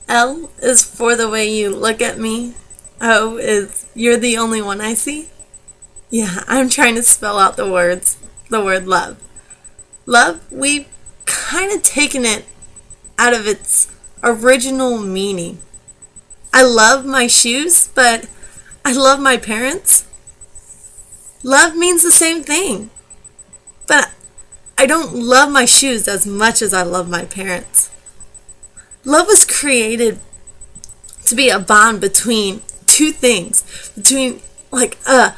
L is for the way you look at me. O is you're the only one I see. Yeah, I'm trying to spell out the word love. Love, we've kind of taken it out of its original meaning. I love my shoes, but I love my parents. Love means the same thing, but I don't love my shoes as much as I love my parents. Love was created to be a bond between two things, between like a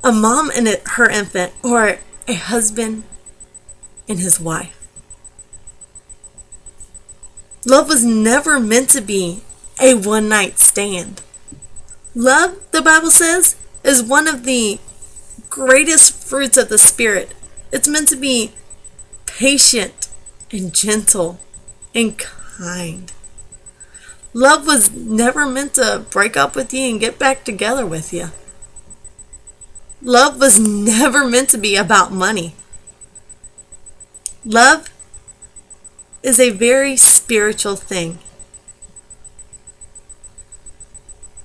mom and her infant, or a husband and his wife. Love was never meant to be a one-night stand. Love, the Bible says, is one of the greatest fruits of the Spirit. It's meant to be patient and gentle and kind. Love was never meant to break up with you and get back together with you. Love was never meant to be about money. Love is a very spiritual thing.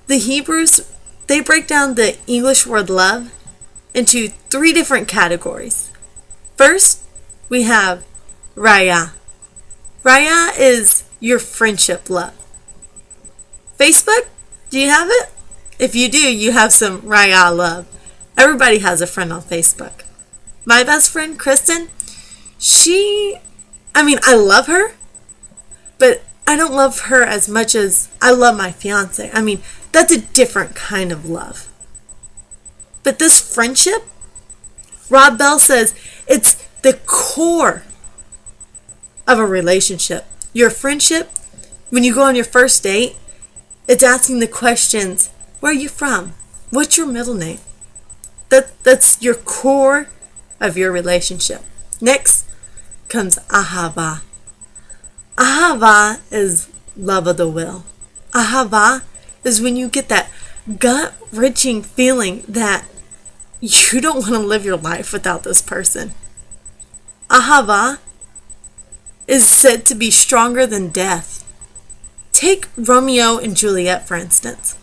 The Hebrews, they break down the English word love into 3 different categories. First, we have Raya. Raya is your friendship love. Facebook, do you have it? If you do, you have some Raya love. Everybody has a friend on Facebook. My best friend, Kristen, I love her, but I don't love her as much as I love my fiance. That's a different kind of love. But this friendship, Rob Bell says, it's the core of a relationship. Your friendship, when you go on your first date, it's asking the questions, where are you from? What's your middle name? That's your core of your relationship. Next comes Ahava. Ahava is love of the will. Ahava is when you get that gut-wrenching feeling that you don't want to live your life without this person. Ahava is said to be stronger than death. Take Romeo and Juliet, for instance.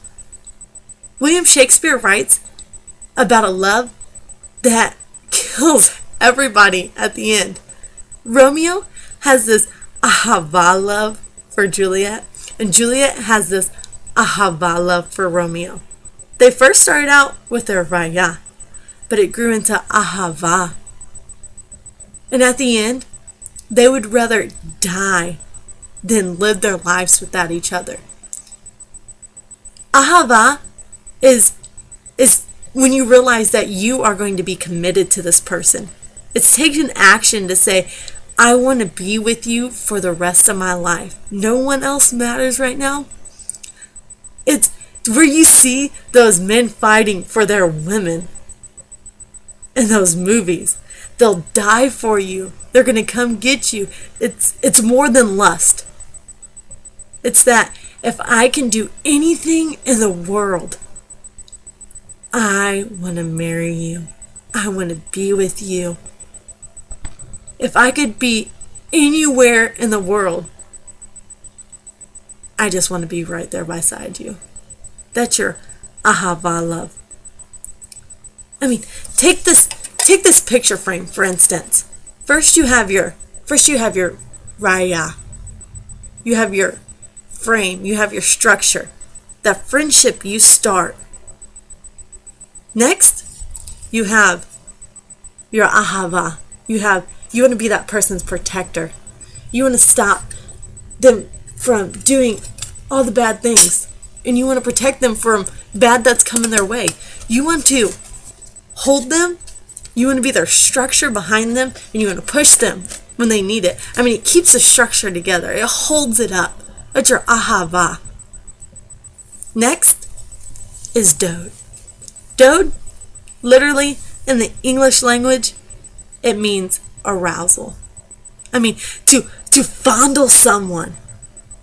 William Shakespeare writes about a love that kills everybody at the end. Romeo has this ahava love for Juliet, and Juliet has this ahava love for Romeo. They first started out with their raya, but it grew into ahava. And at the end, they would rather die than live their lives without each other. Ahava is when you realize that you are going to be committed to this person. It's taking action to say, I want to be with you for the rest of my life. No one else matters right now. It's where you see those men fighting for their women in those movies. They'll die for you. They're going to come get you. It's more than lust. It's that if I can do anything in the world, I want to marry you. I want to be with you. If I could be anywhere in the world, I just want to be right there beside you. That's your ahava love. Take this picture frame, for instance. First you have your raya. You have your frame, you have your structure. That friendship you start. Next, you have your ahava. You want to be that person's protector. You want to stop them from doing all the bad things. And you want to protect them from bad that's coming their way. You want to hold them. You want to be their structure behind them. And you want to push them when they need it. It keeps the structure together. It holds it up. That's your ahava. Next is dode. Dode, literally in the English language, it means arousal. To fondle someone.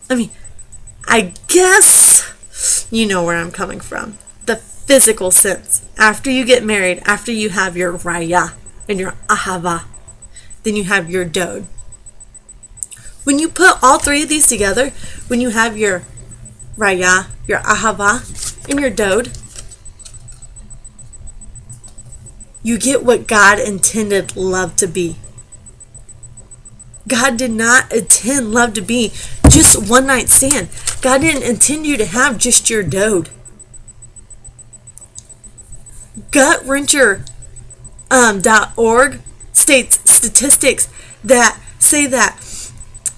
I guess you know where I'm coming from. The physical sense. After you get married, after you have your raya and your ahava, then you have your dode. When you put all 3 of these together, when you have your raya, your ahava, and your dode, you get what God intended love to be. God did not intend love to be just one night stand. God didn't intend you to have just your dode. GutWrencher.org states statistics that say that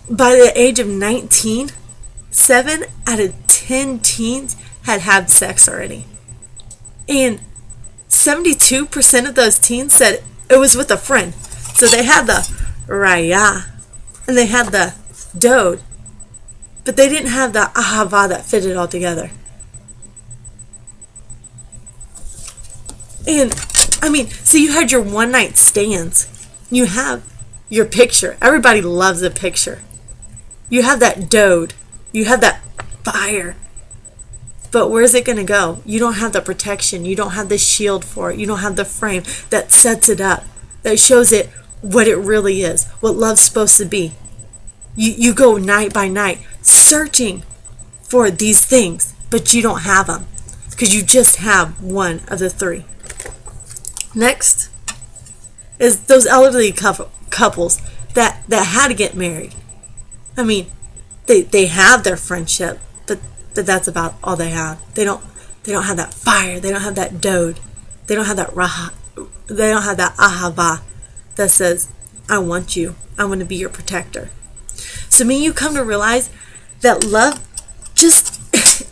by the age of 19, 7 out of 10 teens had had sex already. And 72% of those teens said it was with a friend. So they had the raya and they had the dode, but they didn't have the ahava that fitted all together. And I mean, so you had your one night stands. You have your picture. Everybody loves a picture. You have that dode. You have that fire. But where's it going to go? You don't have the protection. You don't have the shield for it. You don't have the frame that sets it up, that shows it what it really is, what love's supposed to be. You go night by night searching for these things, but you don't have them because you just have one of the three. Next is those elderly couples that had to get married. I mean, they have their friendship, but that's about all they have. They don't have that fire. They don't have that dode. They don't have that raha. They don't have that ahava that says, I want you. I want to be your protector. So when you come to realize that love just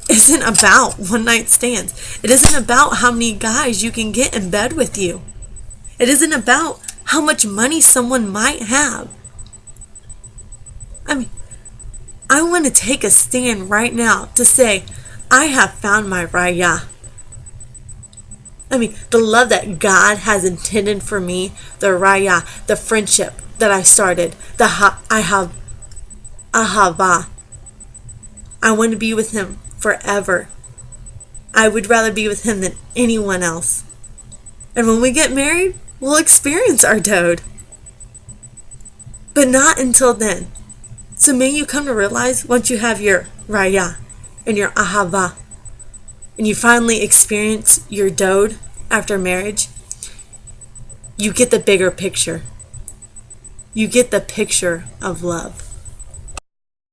isn't about one night stands. It isn't about how many guys you can get in bed with you. It isn't about how much money someone might have. I mean, I want to take a stand right now to say, I have found my raya. I mean, the love that God has intended for me, the raya, the friendship that I started, I have ahava. I want to be with him forever. I would rather be with him than anyone else. And when we get married, we'll experience our dode. But not until then. So may you come to realize once you have your raya and your ahava, and you finally experience your dode after marriage, you get the bigger picture. You get the picture of love.